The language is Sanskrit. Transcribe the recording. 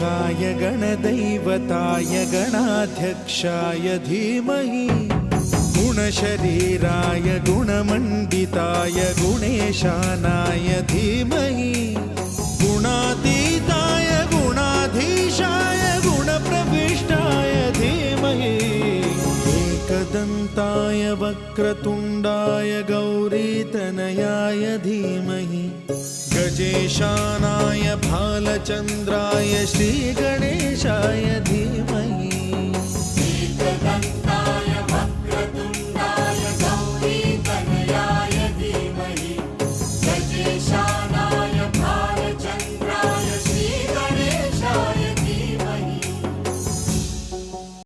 गणेशाय गणदैवताय गणाध्यक्षाय धीमहि गुणशरीराय गुणमण्डिताय गुणेशानाय धीमहि गुणातीताय गुणाधीशाय गुणप्रविष्टाय धीमहि एकदन्ताय वक्रतुण्डाय गौरीतनयाय धीमहि गजेशानाय भालचन्द्राय श्रीगणेशाय धीमहि